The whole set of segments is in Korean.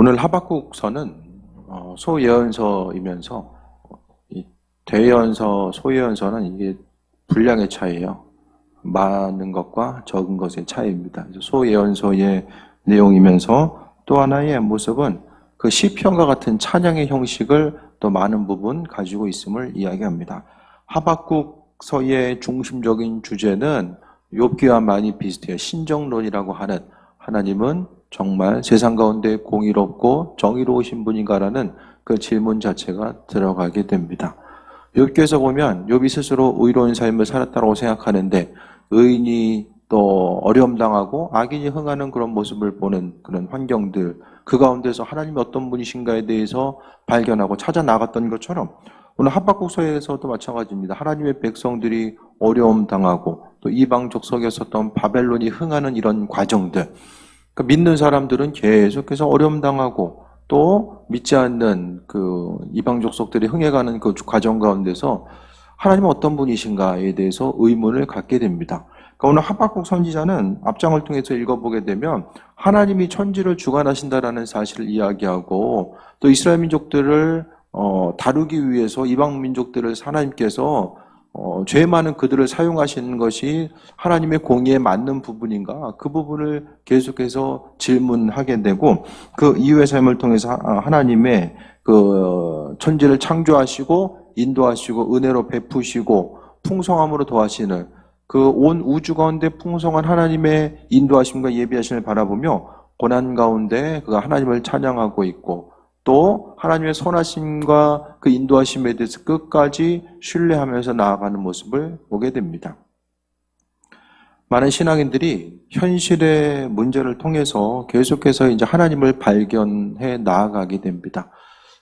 오늘 하박국서는 소예언서이면서 이 대예언서, 소예언서는 이게 분량의 차이예요. 많은 것과 적은 것의 차이입니다. 소예언서의 내용이면서 또 하나의 모습은 그 시편과 같은 찬양의 형식을 또 많은 부분 가지고 있음을 이야기합니다. 하박국서의 중심적인 주제는 욥기와 많이 비슷해요. 신정론이라고 하는, 하나님은 정말 세상 가운데 공의롭고 정의로우신 분인가라는 그 질문 자체가 들어가게 됩니다. 욥기에서 보면 욥이 스스로 의로운 삶을 살았다고 생각하는데 의인이 또 어려움 당하고 악인이 흥하는 그런 모습을 보는 그런 환경들, 그 가운데서 하나님이 어떤 분이신가에 대해서 발견하고 찾아 나갔던 것처럼 오늘 하박국서에서도 마찬가지입니다. 하나님의 백성들이 어려움 당하고 또 이방 족속에 섰던 바벨론이 흥하는 이런 과정들, 그러니까 믿는 사람들은 계속해서 어려움 당하고 또 믿지 않는 그 이방 족속들이 흥해가는 그 과정 가운데서 하나님은 어떤 분이신가에 대해서 의문을 갖게 됩니다. 그러니까 오늘 하박국 선지자는 앞장을 통해서 읽어보게 되면 하나님이 천지를 주관하신다라는 사실을 이야기하고 또 이스라엘 민족들을 다루기 위해서 이방 민족들을 하나님께서 죄 많은 그들을 사용하시는 것이 하나님의 공의에 맞는 부분인가, 그 부분을 계속해서 질문하게 되고 그 이후의 삶을 통해서 하나님의 그 천지를 창조하시고 인도하시고 은혜로 베푸시고 풍성함으로 더하시는 그 온 우주 가운데 풍성한 하나님의 인도하심과 예비하심을 바라보며 고난 가운데 그가 하나님을 찬양하고 있고 또 하나님의 선하심과 그 인도하심에 대해서 끝까지 신뢰하면서 나아가는 모습을 보게 됩니다. 많은 신앙인들이 현실의 문제를 통해서 계속해서 이제 하나님을 발견해 나아가게 됩니다.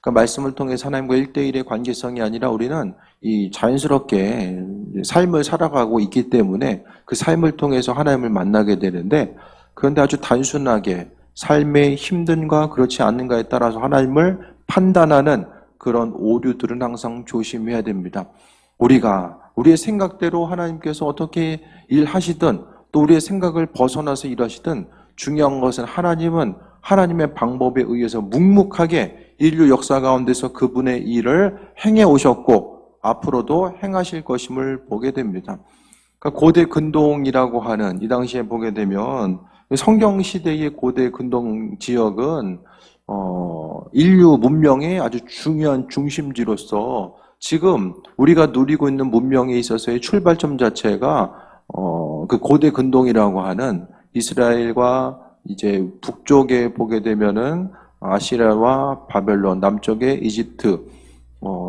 그러니까 말씀을 통해서 하나님과 1대1의 관계성이 아니라 우리는 이 자연스럽게 삶을 살아가고 있기 때문에 그 삶을 통해서 하나님을 만나게 되는데, 그런데 아주 단순하게 삶의 힘든가 그렇지 않는가에 따라서 하나님을 판단하는 그런 오류들은 항상 조심해야 됩니다. 우리가 우리의 생각대로 하나님께서 어떻게 일하시든 또 우리의 생각을 벗어나서 일하시든 중요한 것은 하나님은 하나님의 방법에 의해서 묵묵하게 인류 역사 가운데서 그분의 일을 행해 오셨고 앞으로도 행하실 것임을 보게 됩니다. 그러니까 고대 근동이라고 하는, 이 당시에 보게 되면 성경 시대의 고대 근동 지역은 인류 문명의 아주 중요한 중심지로서 지금 우리가 누리고 있는 문명에 있어서의 출발점 자체가 그 고대 근동이라고 하는 이스라엘과 이제 북쪽에 보게 되면은 아시리아와 바벨론, 남쪽에 이집트,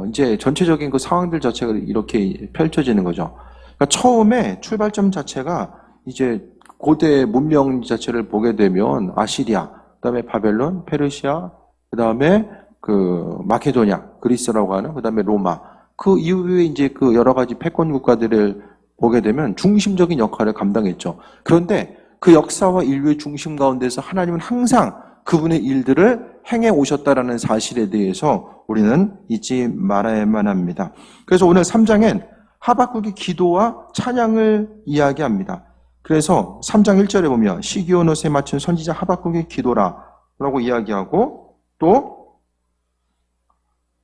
이제 전체적인 그 상황들 자체가 이렇게 펼쳐지는 거죠. 그러니까 처음에 출발점 자체가 이제 고대 문명 자체를 보게 되면 아시리아, 그다음에 바벨론, 페르시아, 그다음에 그 마케도냐, 그리스라고 하는, 그다음에 로마. 그 이후에 이제 그 여러 가지 패권 국가들을 보게 되면 중심적인 역할을 감당했죠. 그런데 그 역사와 인류의 중심 가운데서 하나님은 항상 그분의 일들을 행해 오셨다라는 사실에 대해서 우리는 잊지 말아야만 합니다. 그래서 오늘 3장엔 하박국의 기도와 찬양을 이야기합니다. 그래서 3장 1절에 보면 시기온 옷에 맞춘 선지자 하박국의 기도라 라고 이야기하고, 또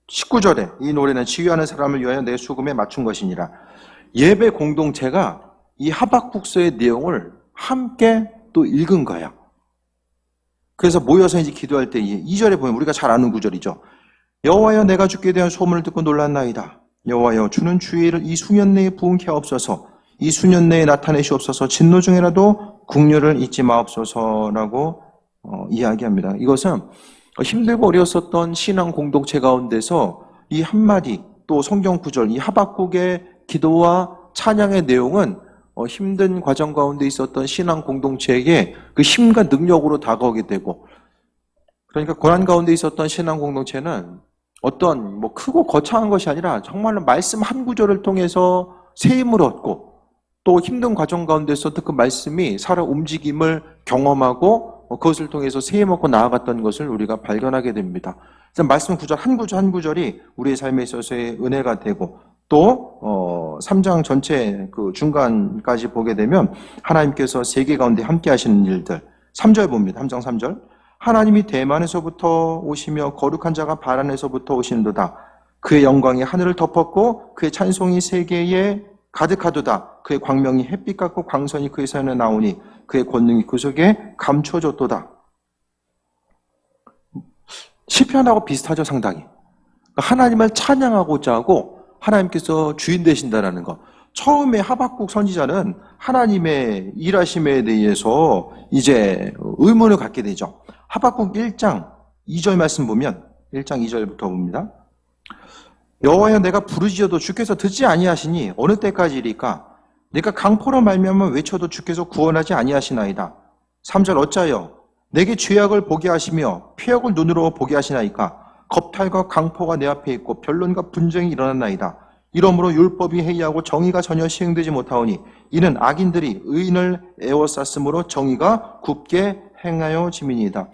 19절에 이 노래는 치유하는 사람을 위하여 내 수금에 맞춘 것이니라. 예배 공동체가 이 하박국서의 내용을 함께 또 읽은 거예요. 그래서 모여서 이제 기도할 때 2절에 보면 우리가 잘 아는 구절이죠. 여호와여, 내가 주께 대한 소문을 듣고 놀랐나이다. 여호와여, 주는 주의 일을 이 수년 내에 부응케 하옵소서. 이 수년 내에 나타내시옵소서. 진노 중에라도 국률을 잊지 마옵소서라고 이야기합니다. 이것은 힘들고 어려웠었던 신앙 공동체 가운데서 이 한마디, 또 성경 구절, 이 하박국의 기도와 찬양의 내용은 힘든 과정 가운데 있었던 신앙 공동체에게 그 힘과 능력으로 다가오게 되고, 그러니까 고난 가운데 있었던 신앙 공동체는 어떤 뭐 크고 거창한 것이 아니라 정말로 말씀 한 구절을 통해서 새 힘을 얻고 또 힘든 과정 가운데서도 그 말씀이 살아 움직임을 경험하고 그것을 통해서 새 힘을 얻고 나아갔던 것을 우리가 발견하게 됩니다. 그래서 말씀 구절 한 구절 한 구절이 우리의 삶에 있어서의 은혜가 되고, 또 3장 전체 그 중간까지 보게 되면 하나님께서 세계 가운데 함께 하시는 일들, 3절 봅니다. 3장 3절. 하나님이 대만에서부터 오시며 거룩한 자가 바란에서부터 오시는도다. 그의 영광이 하늘을 덮었고 그의 찬송이 세계에 가득하도다. 그의 광명이 햇빛 같고 광선이 그의 사연에 나오니 그의 권능이 그 속에 감추어졌도다. 시편하고 비슷하죠, 상당히. 하나님을 찬양하고자 하고 하나님께서 주인 되신다는 것. 처음에 하박국 선지자는 하나님의 일하심에 대해서 이제 의문을 갖게 되죠. 하박국 1장 2절 말씀 보면 1장 2절부터 봅니다. 여호와여, 내가 부르짖어도 주께서 듣지 아니하시니 어느 때까지이리까? 내가 강포로 말미암아 외쳐도 주께서 구원하지 아니하시나이다. 3절 어찌하여 내게 죄악을 보게 하시며 폐역을 눈으로 보게 하시나이까? 겁탈과 강포가 내 앞에 있고 변론과 분쟁이 일어났나이다. 이러므로 율법이 해이하고 정의가 전혀 시행되지 못하오니 이는 악인들이 의인을 애워쌌으므로 정의가 굽게 행하여 지민이다.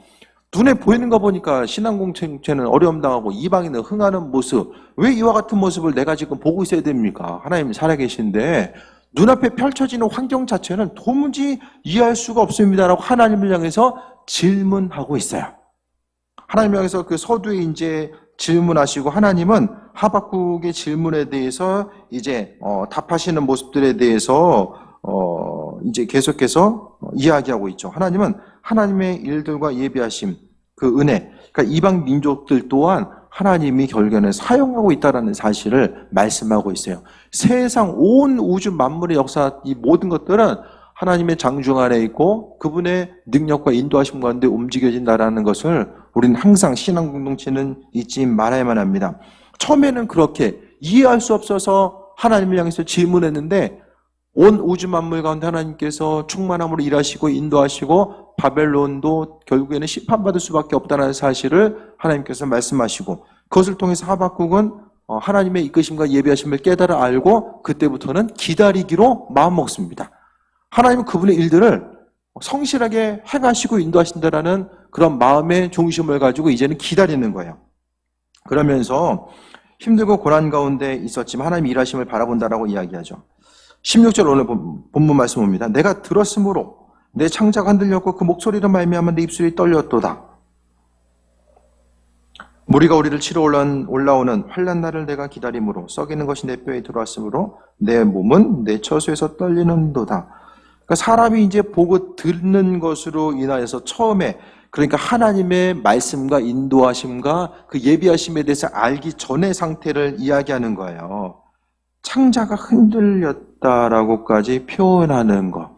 눈에 보이는 거 보니까 신앙공동체는 어려움 당하고 이방인은 흥하는 모습, 왜 이와 같은 모습을 내가 지금 보고 있어야 됩니까? 하나님이 살아계신데 눈앞에 펼쳐지는 환경 자체는 도무지 이해할 수가 없습니다라고 하나님을 향해서 질문하고 있어요. 하나님을 향해서 그 서두에 이제 질문하시고 하나님은 하박국의 질문에 대해서 이제 답하시는 모습들에 대해서 이제 계속해서 이야기하고 있죠. 하나님은 하나님의 일들과 예비하심, 그 은혜, 그러니까 이방 민족들 또한 하나님이 결국에는 사용하고 있다는 사실을 말씀하고 있어요. 세상 온 우주 만물의 역사, 이 모든 것들은 하나님의 장중 안에 있고 그분의 능력과 인도하심 가운데 움직여진다라는 것을 우리는 항상 신앙 공동체는 잊지 말아야만 합니다. 처음에는 그렇게 이해할 수 없어서 하나님을 향해서 질문했는데 온 우주 만물 가운데 하나님께서 충만함으로 일하시고 인도하시고 바벨론도 결국에는 심판받을 수밖에 없다는 사실을 하나님께서 말씀하시고 그것을 통해서 하박국은 하나님의 이끄심과 예비하심을 깨달아 알고 그때부터는 기다리기로 마음먹습니다. 하나님은 그분의 일들을 성실하게 행하시고 인도하신다라는 그런 마음의 중심을 가지고 이제는 기다리는 거예요. 그러면서 힘들고 고난 가운데 있었지만 하나님의 일하심을 바라본다라고 이야기하죠. 16절 오늘 본문 말씀 봅니다. 내가 들었으므로 내 창자가 흔들렸고 그 목소리로 말미암아 내 입술이 떨렸도다. 무리가 우리를 치러 올라오는 환난 날을 내가 기다림으로 썩이는 것이 내 뼈에 들어왔으므로 내 몸은 내 처소에서 떨리는도다. 그러니까 사람이 이제 보고 듣는 것으로 인하여서 처음에 그러니까 하나님의 말씀과 인도하심과 그 예비하심에 대해서 알기 전의 상태를 이야기하는 거예요. 창자가 흔들렸다라고까지 표현하는 것.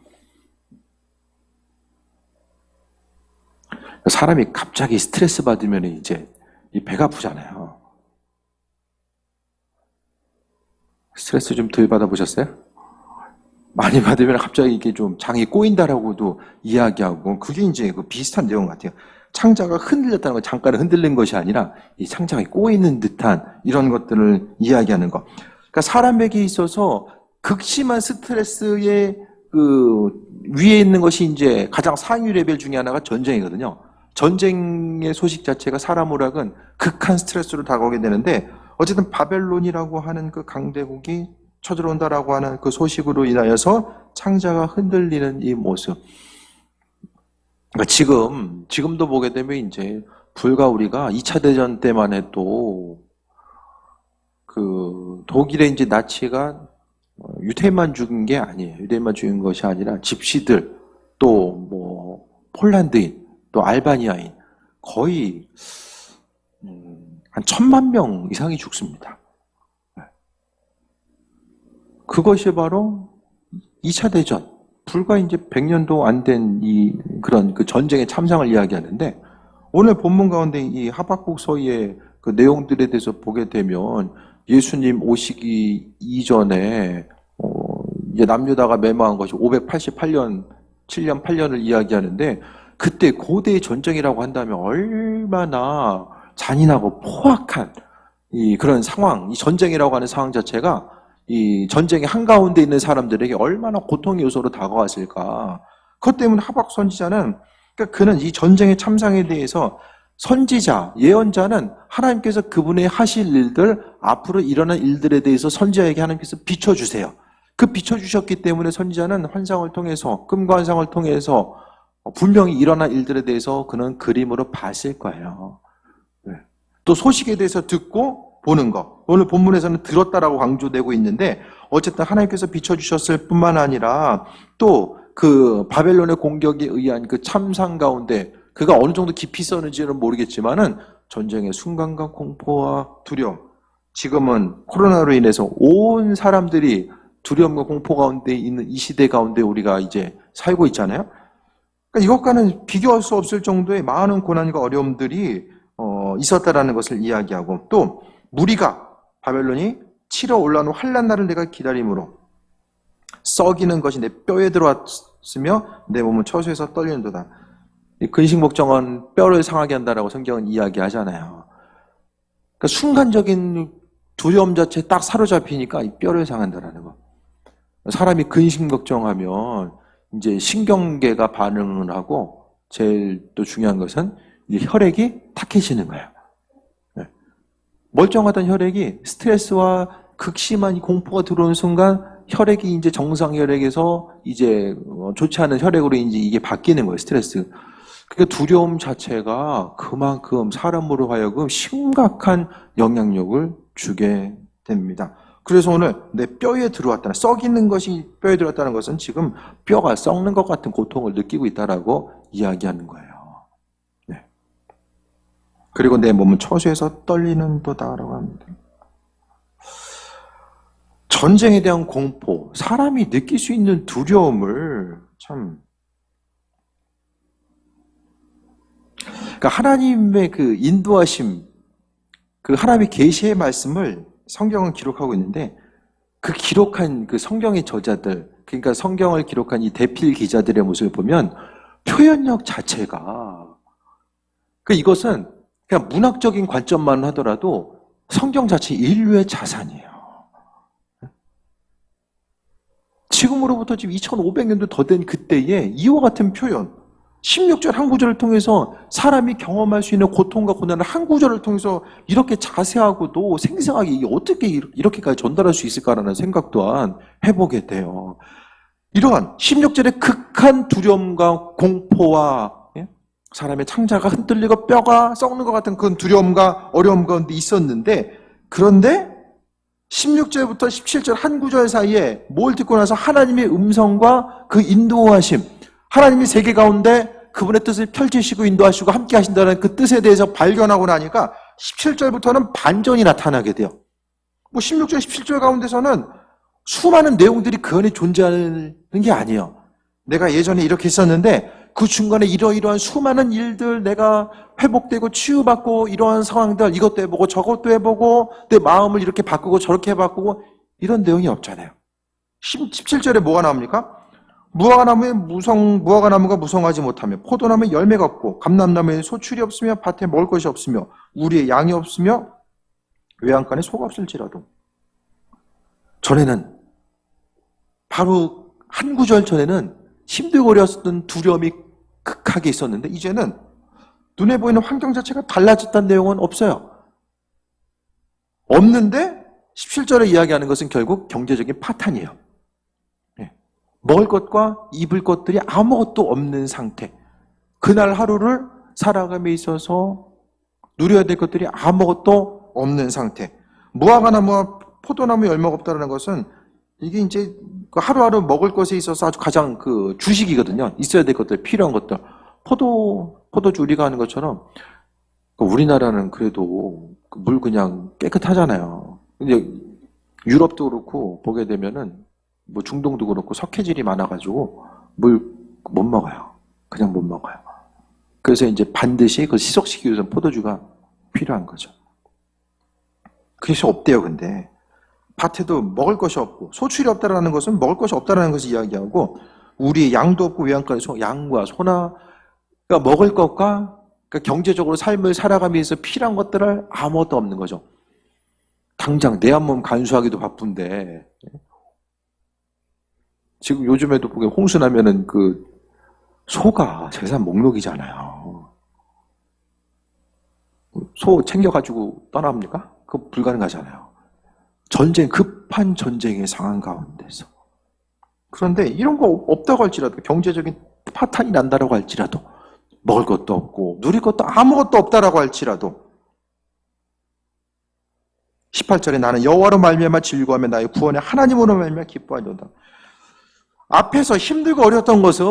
사람이 갑자기 스트레스 받으면 이제 이 배가 아프잖아요. 스트레스 좀 덜 받아보셨어요? 많이 받으면 갑자기 이게 좀 장이 꼬인다라고도 이야기하고 그게 이제 그 비슷한 내용 같아요. 창자가 흔들렸다는 건 창가를 흔들린 것이 아니라 이 창자가 꼬이는 듯한 이런 것들을 이야기하는 것. 그러니까 사람에게 있어서 극심한 스트레스의 그 위에 있는 것이 이제 가장 상위 레벨 중에 하나가 전쟁이거든요. 전쟁의 소식 자체가 사람으로는 극한 스트레스로 다가오게 되는데 어쨌든 바벨론이라고 하는 그 강대국이 쳐들어온다라고 하는 그 소식으로 인하여서 창자가 흔들리는 이 모습. 그러니까 지금도 보게 되면 이제 불과 우리가 2차 대전 때만 해도 그 독일의 이제 나치가 유대인만 죽인 게 아니에요. 유대인만 죽인 것이 아니라 집시들, 또 뭐 폴란드인, 또 알바니아인 거의 한 1000만 명 이상이 죽습니다. 그것이 바로 2차 대전, 불과 이제 100년도 안 된 그런 그 전쟁의 참상을 이야기하는데 오늘 본문 가운데 이 하박국서의 그 내용들에 대해서 보게 되면 예수님 오시기 이전에 이제 남유다가 멸망한 것이 588년, 7년, 8년을 이야기하는데 그때 고대의 전쟁이라고 한다면 얼마나 잔인하고 포악한 그런 상황, 이 전쟁이라고 하는 상황 자체가 이 전쟁의 한가운데 있는 사람들에게 얼마나 고통의 요소로 다가왔을까. 그것 때문에 하박 선지자는 그러니까 그는 이 전쟁의 참상에 대해서 선지자, 예언자는 하나님께서 그분의 하실 일들, 앞으로 일어날 일들에 대해서 선지자에게 하나님께서 비춰주세요. 그 비춰주셨기 때문에 선지자는 환상을 통해서, 꿈과 환상을 통해서 분명히 일어난 일들에 대해서 그는 그림으로 봤을 거예요. 네. 또 소식에 대해서 듣고 보는 거. 오늘 본문에서는 들었다라고 강조되고 있는데 어쨌든 하나님께서 비춰주셨을 뿐만 아니라 또 그 바벨론의 공격에 의한 그 참상 가운데 그가 어느 정도 깊이 있었는지는 모르겠지만은 전쟁의 순간과 공포와 두려움. 지금은 코로나로 인해서 온 사람들이 두려움과 공포 가운데 있는 이 시대 가운데 우리가 이제 살고 있잖아요. 그러니까 이것과는 비교할 수 없을 정도의 많은 고난과 어려움들이 있었다라는 것을 이야기하고 또 무리가 바벨론이 치러 올라오는 환난 날을 내가 기다림으로 썩이는 것이 내 뼈에 들어왔으며 내 몸은 처소에서 떨리는도다. 근식목정은 뼈를 상하게 한다라고 성경은 이야기하잖아요. 그러니까 순간적인 두려움 자체에 딱 사로잡히니까 이 뼈를 상한다라는 거. 사람이 근식걱정하면 이제 신경계가 반응을 하고 제일 또 중요한 것은 이 혈액이 탁해지는 거예요. 네. 멀쩡하던 혈액이 스트레스와 극심한 이 공포가 들어오는 순간 혈액이 이제 정상 혈액에서 이제 좋지 않은 혈액으로 이제 이게 바뀌는 거예요, 스트레스. 그러니까 두려움 자체가 그만큼 사람으로 하여금 심각한 영향력을 주게 됩니다. 그래서 오늘 내 뼈에 들어왔다는, 썩이는 것이 뼈에 들어왔다는 것은 지금 뼈가 썩는 것 같은 고통을 느끼고 있다라고 이야기하는 거예요. 네. 그리고 내 몸은 처소에서 떨리는도다라고 합니다. 전쟁에 대한 공포, 사람이 느낄 수 있는 두려움을 참, 그러니까 하나님의 그 인도하심, 그 하나님의 계시의 말씀을 성경은 기록하고 있는데 그 기록한 그 성경의 저자들, 그러니까 성경을 기록한 이 대필 기자들의 모습을 보면 표현력 자체가, 그 이것은 그냥 문학적인 관점만 하더라도 성경 자체 인류의 자산이에요. 지금으로부터 지금 2500년도 더 된 그때에 이와 같은 표현, 16절 한 구절을 통해서 사람이 경험할 수 있는 고통과 고난을 한 구절을 통해서 이렇게 자세하고도 생생하게 이게 어떻게 이렇게까지 전달할 수 있을까라는 생각 또한 해보게 돼요. 이러한 16절의 극한 두려움과 공포와 사람의 창자가 흔들리고 뼈가 썩는 것 같은 그런 두려움과 어려움 가운데 있었는데, 그런데 16절부터 17절 한 구절 사이에 뭘 듣고 나서 하나님의 음성과 그 인도하심, 하나님이 세계 가운데 그분의 뜻을 펼치시고 인도하시고 함께 하신다는 그 뜻에 대해서 발견하고 나니까 17절부터는 반전이 나타나게 돼요. 16절, 17절 가운데서는 수많은 내용들이 그 안에 존재하는 게 아니에요. 내가 예전에 이렇게 했었는데 그 중간에 이러이러한 수많은 일들, 내가 회복되고 치유받고 이러한 상황들, 이것도 해보고 저것도 해보고 내 마음을 이렇게 바꾸고 저렇게 바꾸고 이런 내용이 없잖아요. 17절에 뭐가 나옵니까? 무화과나무가 무성하지 못하며 포도나무에 열매가 없고 감람나무에 소출이 없으며 밭에 먹을 것이 없으며 우리의 양이 없으며 외양간에 소가 없을지라도. 전에는 바로 한 구절 전에는 힘들고 어려웠던 두려움이 극하게 있었는데 이제는 눈에 보이는 환경 자체가 달라졌다는 내용은 없어요. 없는데 17절에 이야기하는 것은 결국 경제적인 파탄이에요. 먹을 것과 입을 것들이 아무것도 없는 상태. 그날 하루를 살아감에 있어서 누려야 될 것들이 아무것도 없는 상태. 무화과나무와 포도나무 열매가 없다는 것은 이게 이제 하루하루 먹을 것에 있어서 아주 가장 그 주식이거든요. 있어야 될 것들, 필요한 것들. 포도주 우리가 하는 것처럼 우리나라는 그래도 물 그냥 깨끗하잖아요. 근데 유럽도 그렇고 보게 되면은 뭐 중동도 그렇고 석회질이 많아가지고 물 못 먹어요. 그냥 못 먹어요. 그래서 이제 반드시 그 희석시키기 위해서 포도주가 필요한 거죠. 그래서 없대요. 근데 밭에도 먹을 것이 없고 소출이 없다라는 것은 먹을 것이 없다라는 것을 이야기하고 우리의 양도 없고 외양간에 양과 소나 그러니까 먹을 것과 그러니까 경제적으로 삶을 살아가기 위해서 필요한 것들을 아무것도 없는 거죠. 당장 내 한 몸 간수하기도 바쁜데 지금 요즘에도 보게 홍수 나면은 그 소가 재산 목록이잖아요. 소 챙겨가지고 떠납니까? 그거 불가능하잖아요. 급한 전쟁의 상황 가운데서. 그런데 이런 거 없다고 할지라도 경제적인 파탄이 난다라고 할지라도, 먹을 것도 없고 누릴 것도 아무것도 없다라고 할지라도 18절에 나는 여호와로 말미암아 즐거워하며 나의 구원의 하나님으로 말미암아 기뻐하리로다. 앞에서 힘들고 어려웠던 것은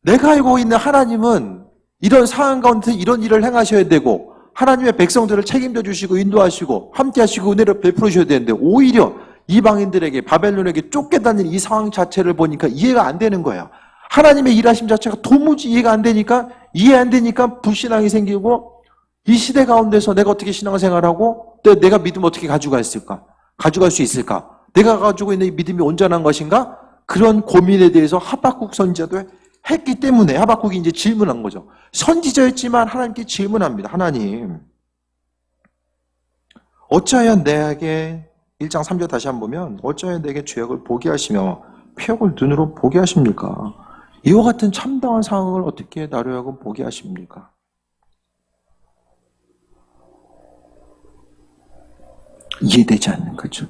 내가 알고 있는 하나님은 이런 상황 가운데 이런 일을 행하셔야 되고 하나님의 백성들을 책임져 주시고 인도하시고 함께 하시고 은혜를 베풀어 주셔야 되는데 오히려 이방인들에게 바벨론에게 쫓겨다니는 이 상황 자체를 보니까 이해가 안 되는 거예요. 하나님의 일하심 자체가 도무지 이해가 안 되니까 이해 안 되니까 불신앙이 생기고 이 시대 가운데서 내가 어떻게 신앙생활하고 내가 믿음 어떻게 가져갈 수 있을까? 내가 가지고 있는 이 믿음이 온전한 것인가? 그런 고민에 대해서 하박국 선지자도 했기 때문에 하박국이 이제 질문한 거죠. 선지자였지만 하나님께 질문합니다. 하나님, 어찌하여 내게 1장 3절 다시 한번 보면 어찌하여 내게 죄악을 보게 하시며 폐역을 눈으로 보게 하십니까? 이와 같은 참담한 상황을 어떻게 나로 하여금 보게 하십니까? 이해되지 않는 거죠.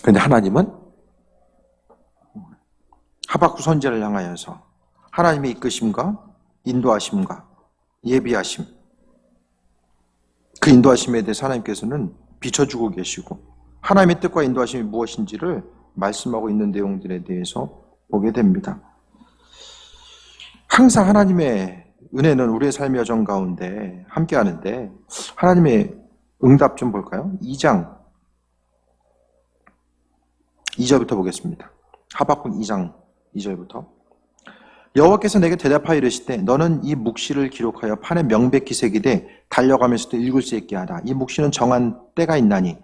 그런데 하나님은 하박국 선지자를 향하여서 하나님의 이끄심과 인도하심과 예비하심, 그 인도하심에 대해서 하나님께서는 비춰주고 계시고 하나님의 뜻과 인도하심이 무엇인지를 말씀하고 있는 내용들에 대해서 보게 됩니다. 항상 하나님의 은혜는 우리의 삶의 여정 가운데 함께 하는데 하나님의 응답 좀 볼까요? 2장 2절부터 보겠습니다. 하박국 2장 2절부터 여호와께서 내게 대답하여 이르시되 너는 이 묵시를 기록하여 판에 명백히 새기되 달려가면서도 읽을 수 있게 하라. 이 묵시는 정한 때가 있나니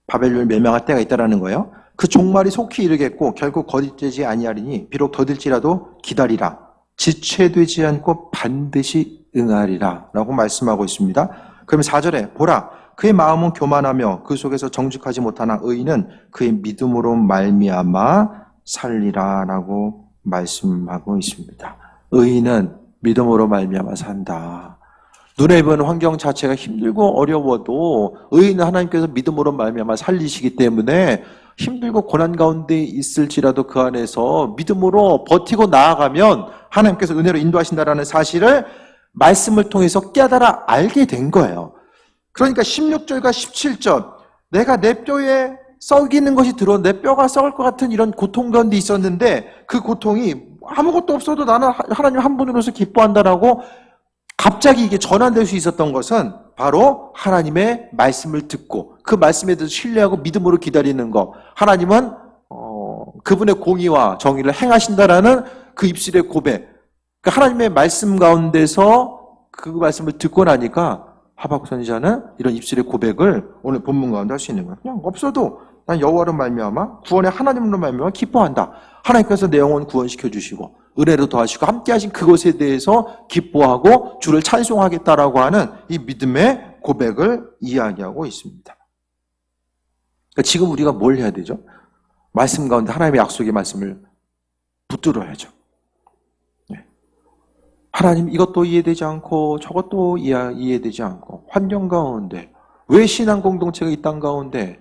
바벨론을 멸망할 때가 있다라는 거예요. 그 종말이 속히 이르겠고 결국 거짓되지 아니하리니 비록 더딜지라도 기다리라. 지체되지 않고 반드시 응하리라 라고 말씀하고 있습니다. 그럼 4절에 보라 그의 마음은 교만하며 그 속에서 정직하지 못하나 의인은 그의 믿음으로 말미암아 살리라 라고 말씀하고 있습니다. 의인은 믿음으로 말미암아 산다. 눈에 보이는 환경 자체가 힘들고 어려워도 의인은 하나님께서 믿음으로 말미암아 살리시기 때문에 힘들고 고난 가운데 있을지라도 그 안에서 믿음으로 버티고 나아가면 하나님께서 은혜로 인도하신다라는 사실을 말씀을 통해서 깨달아 알게 된 거예요. 그러니까 16절과 17절 내가 내 뼈에 썩이는 것이 들어 내 뼈가 썩을 것 같은 이런 고통 가운데 있었는데 그 고통이 아무것도 없어도 나는 하나님 한 분으로서 기뻐한다라고 갑자기 이게 전환될 수 있었던 것은 바로 하나님의 말씀을 듣고 그 말씀에 대해서 신뢰하고 믿음으로 기다리는 것. 하나님은 그분의 공의와 정의를 행하신다라는 그 입술의 고백. 그러니까 하나님의 말씀 가운데서 그 말씀을 듣고 나니까 하박국 선지자는 이런 입술의 고백을 오늘 본문 가운데 할 수 있는 거예요. 그냥 없어도 난 여호와로 말미암아 구원의 하나님으로 말미암아 기뻐한다. 하나님께서 내 영혼 구원시켜 주시고 은혜로 더하시고 함께하신 그것에 대해서 기뻐하고 주를 찬송하겠다라고 하는 이 믿음의 고백을 이야기하고 있습니다. 그러니까 지금 우리가 뭘 해야 되죠? 말씀 가운데 하나님의 약속의 말씀을 붙들어야죠. 하나님 이것도 이해되지 않고 저것도 이해되지 않고 환경 가운데 왜 신앙 공동체가 이 땅 가운데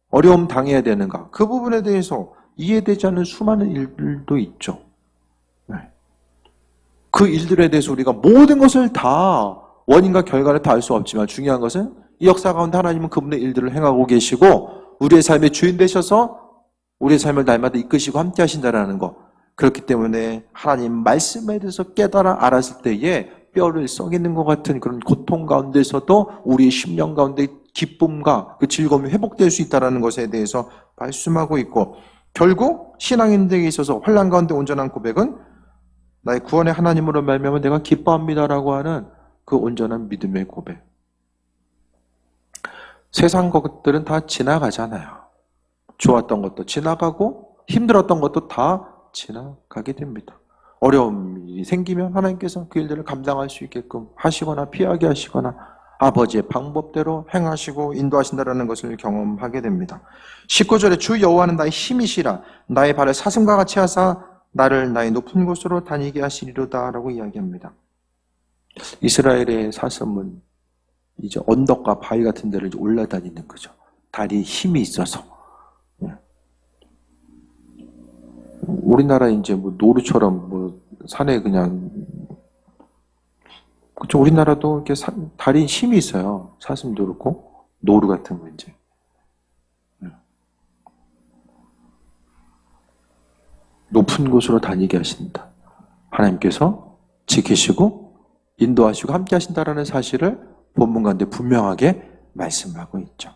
어려움 당해야 되는가? 그 부분에 대해서 이해되지 않는 수많은 일들도 있죠. 그 일들에 대해서 우리가 모든 것을 다 원인과 결과를 다 알 수 없지만 중요한 것은 이 역사 가운데 하나님은 그분의 일들을 행하고 계시고 우리의 삶의 주인 되셔서 우리의 삶을 날마다 이끄시고 함께 하신다는 것. 그렇기 때문에 하나님 말씀에 대해서 깨달아 알았을 때에 뼈를 썩이는 것 같은 그런 고통 가운데서도 우리의 심령 가운데 기쁨과 그 즐거움이 회복될 수 있다는 것에 대해서 말씀하고 있고 결국 신앙인들에게 있어서 환난 가운데 온전한 고백은 나의 구원의 하나님으로 말미암아 내가 기뻐합니다라고 하는 그 온전한 믿음의 고백. 세상 것들은 다 지나가잖아요. 좋았던 것도 지나가고 힘들었던 것도 다 지나가게 됩니다. 어려움이 생기면 하나님께서 그 일들을 감당할 수 있게끔 하시거나 피하게 하시거나 아버지의 방법대로 행하시고 인도하신다는 것을 경험하게 됩니다. 19절에 주 여호와는 나의 힘이시라 나의 발을 사슴과 같이 하사 나를 나의 높은 곳으로 다니게 하시리로다 라고 이야기합니다. 이스라엘의 사슴은 이제 언덕과 바위 같은 데를 올라다니는 거죠. 다리에 힘이 있어서. 우리나라 이제 뭐 노루처럼 뭐 산에 그냥 그쵸. 우리나라도 이렇게 다리 힘이 있어요. 사슴도 그렇고 노루 같은 거 이제. 높은 곳으로 다니게 하신다. 하나님께서 지키시고 인도하시고 함께 하신다라는 사실을 본문 가운데 분명하게 말씀하고 있죠.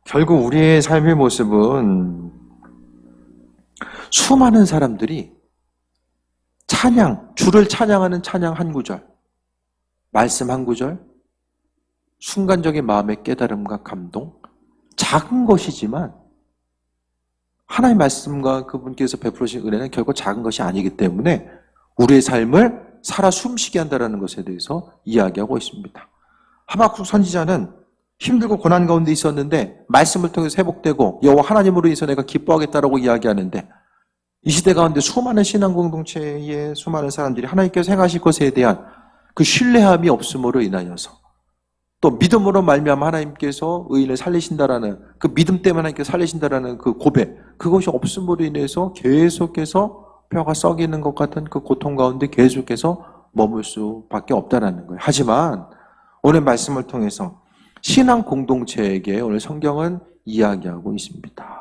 결국 우리의 삶의 모습은 수많은 사람들이 찬양, 주를 찬양하는 찬양 한 구절, 말씀 한 구절, 순간적인 마음의 깨달음과 감동, 작은 것이지만 하나님의 말씀과 그분께서 베풀으신 은혜는 결코 작은 것이 아니기 때문에 우리의 삶을 살아 숨쉬게 한다는 것에 대해서 이야기하고 있습니다. 하박국 선지자는 힘들고 고난 가운데 있었는데 말씀을 통해서 회복되고 여호와 하나님으로 인해서 내가 기뻐하겠다라고 이야기하는데 이 시대 가운데 수많은 신앙 공동체의 수많은 사람들이 하나님께서 행하실 것에 대한 그 신뢰함이 없음으로 인하여서 또 믿음으로 말미암아 하나님께서 의인을 살리신다라는 그 믿음 때문에 하나님께서 살리신다라는 그 고백, 그것이 없음으로 인해서 계속해서 뼈가 썩이는 것 같은 그 고통 가운데 계속해서 머물 수밖에 없다라는 거예요. 하지만 오늘 말씀을 통해서 신앙 공동체에게 오늘 성경은 이야기하고 있습니다.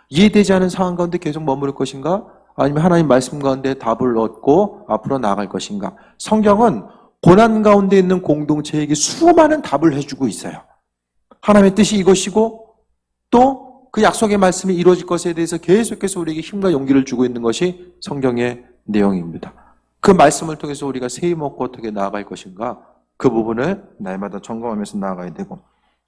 이해되지 않은 상황 가운데 계속 머무를 것인가? 아니면 하나님 말씀 가운데 답을 얻고 앞으로 나아갈 것인가? 성경은 고난 가운데 있는 공동체에게 수많은 답을 해주고 있어요. 하나님의 뜻이 이것이고 또 그 약속의 말씀이 이루어질 것에 대해서 계속해서 우리에게 힘과 용기를 주고 있는 것이 성경의 내용입니다. 그 말씀을 통해서 우리가 세이 먹고 어떻게 나아갈 것인가? 그 부분을 날마다 점검하면서 나아가야 되고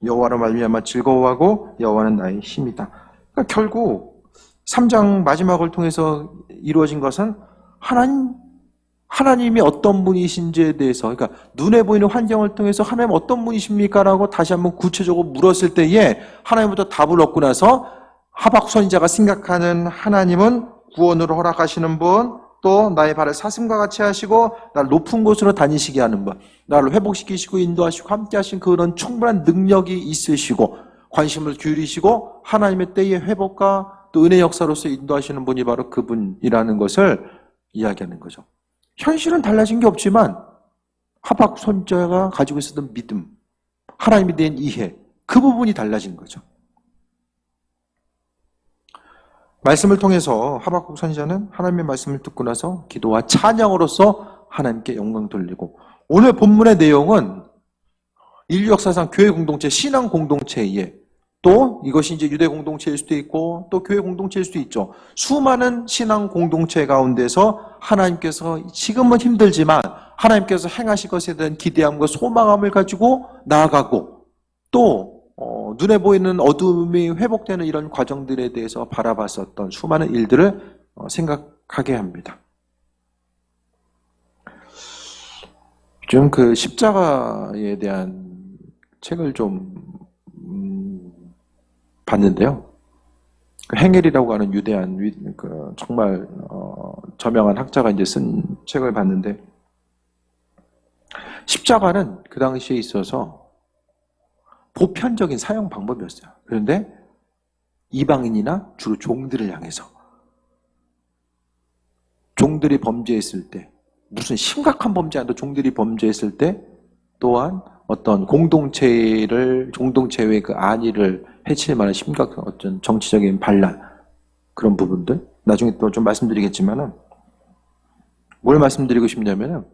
여호와로 말미암아 즐거워하고 여호와는 나의 힘이다. 그러니까 결국 3장 마지막을 통해서 이루어진 것은 하나님이 어떤 분이신지에 대해서, 그러니까 눈에 보이는 환경을 통해서 하나님 어떤 분이십니까? 라고 다시 한번 구체적으로 물었을 때에 하나님부터 답을 얻고 나서 하박국 선지자가 생각하는 하나님은 구원으로 허락하시는 분, 또 나의 발을 사슴과 같이 하시고 나를 높은 곳으로 다니시게 하는 분, 나를 회복시키시고 인도하시고 함께 하신 그런 충분한 능력이 있으시고 관심을 기울이시고 하나님의 때의 회복과 또 은혜 역사로서 인도하시는 분이 바로 그분이라는 것을 이야기하는 거죠. 현실은 달라진 게 없지만 하박국 선지자가 가지고 있었던 믿음, 하나님에 대한 이해, 그 부분이 달라진 거죠. 말씀을 통해서 하박국 선지자는 하나님의 말씀을 듣고 나서 기도와 찬양으로서 하나님께 영광 돌리고, 오늘 본문의 내용은 인류 역사상 교회 공동체, 신앙 공동체에, 또 이것이 이제 유대 공동체일 수도 있고 또 교회 공동체일 수도 있죠. 수많은 신앙 공동체 가운데서 하나님께서 지금은 힘들지만 하나님께서 행하실 것에 대한 기대함과 소망함을 가지고 나아가고, 또 눈에 보이는 어둠이 회복되는 이런 과정들에 대해서 바라봤었던 수많은 일들을 생각하게 합니다. 요즘 그 십자가에 대한 책을 좀 봤는데요. 행헬이라고 하는 유대한 정말 저명한 학자가 이제 쓴 책을 봤는데, 십자가는 그 당시에 있어서 보편적인 사용 방법이었어요. 그런데 이방인이나 주로 종들을 향해서, 종들이 범죄했을 때, 무슨 심각한 범죄 아니라 종들이 범죄했을 때, 또한 어떤 공동체의 그 안위를 해칠 만한 심각한 어떤 정치적인 반란, 그런 부분들 나중에 또 좀 말씀드리겠지만은, 뭘 말씀드리고 싶냐면은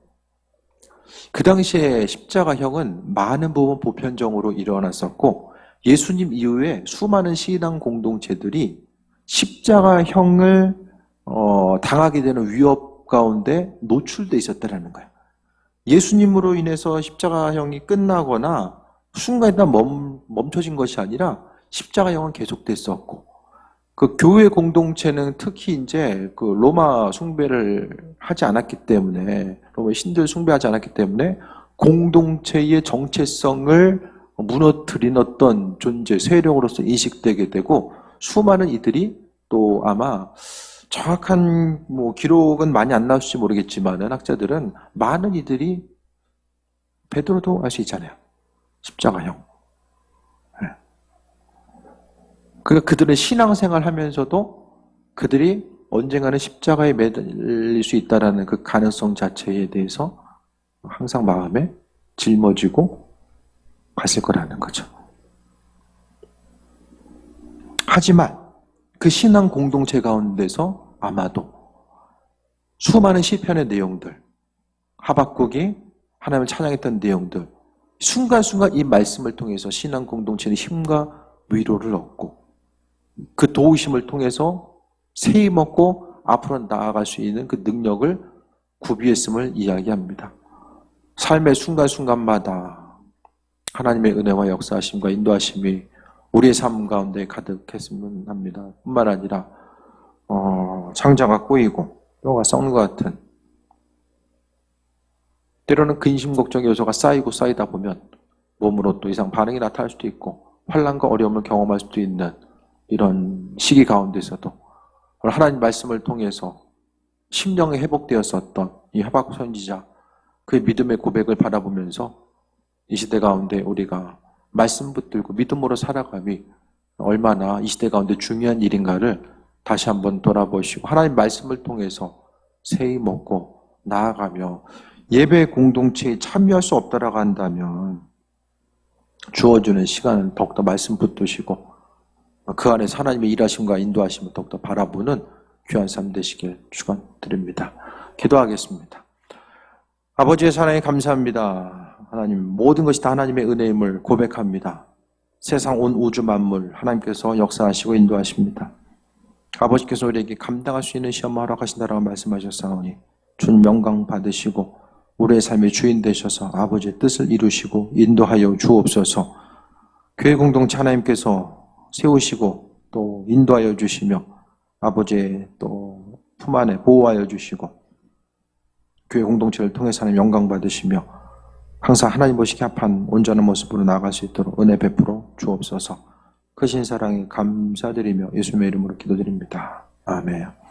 그 당시에 십자가형은 많은 부분 보편적으로 일어났었고, 예수님 이후에 수많은 신앙 공동체들이 십자가형을 당하게 되는 위협 가운데 노출돼 있었다라는 거예요. 예수님으로 인해서 십자가형이 끝나거나 순간에 멈춰진 것이 아니라 십자가형은 계속됐었고, 그 교회 공동체는 특히 이제 그 로마 숭배를 하지 않았기 때문에, 로마 신들 숭배하지 않았기 때문에 공동체의 정체성을 무너뜨린 어떤 존재, 세력으로서 인식되게 되고, 수많은 이들이 또 아마 정확한 기록은 많이 안 나올지 모르겠지만은 학자들은 많은 이들이, 베드로도 알 수 있잖아요. 십자가형. 그러니까 그들은 신앙생활 하면서도 그들이 언젠가는 십자가에 매달릴 수 있다는 그 가능성 자체에 대해서 항상 마음에 짊어지고 갔을 거라는 거죠. 하지만 그 신앙 공동체 가운데서 아마도 수많은 시편의 내용들, 하박국이 하나님을 찬양했던 내용들, 순간순간 이 말씀을 통해서 신앙 공동체는 힘과 위로를 얻고 그 도우심을 통해서 새 힘 얻고 앞으로 나아갈 수 있는 그 능력을 구비했음을 이야기합니다. 삶의 순간순간마다 하나님의 은혜와 역사하심과 인도하심이 우리의 삶 가운데 가득했으면 합니다. 뿐만 아니라 창자가 꼬이고 뼈가 썩는 것 같은, 때로는 근심 걱정 요소가 쌓이고 쌓이다 보면 몸으로 또 이상 반응이 나타날 수도 있고 환난과 어려움을 경험할 수도 있는 이런 시기 가운데서도 하나님 말씀을 통해서 심령이 회복되었었던 이 하박국 선지자, 그의 믿음의 고백을 바라보면서 이 시대 가운데 우리가 말씀 붙들고 믿음으로 살아감이 얼마나 이 시대 가운데 중요한 일인가를 다시 한번 돌아보시고 하나님 말씀을 통해서 새 힘 얻고 나아가며 예배 공동체에 참여할 수 없다라고 한다면 주어주는 시간은 더욱더 말씀 붙드시고 그 안에서 하나님의 일하심과 인도하심을 더욱더 바라보는 귀한 삶 되시길 축원드립니다. 기도하겠습니다. 아버지의 사랑에 감사합니다. 하나님, 모든 것이 다 하나님의 은혜임을 고백합니다. 세상 온 우주 만물 하나님께서 역사하시고 인도하십니다. 아버지께서 우리에게 감당할 수 있는 시험을 허락하신다라고 말씀하셨사오니 주님 영광 받으시고 우리의 삶의 주인 되셔서 아버지의 뜻을 이루시고 인도하여 주옵소서. 교회 공동체 하나님께서 세우시고 또 인도하여 주시며 아버지의 또 품 안에 보호하여 주시고 교회 공동체를 통해서 하나님 영광 받으시며 항상 하나님 보시기에 합한 온전한 모습으로 나아갈 수 있도록 은혜 베풀어 주옵소서. 크신 사랑에 감사드리며 예수님의 이름으로 기도드립니다. 아멘.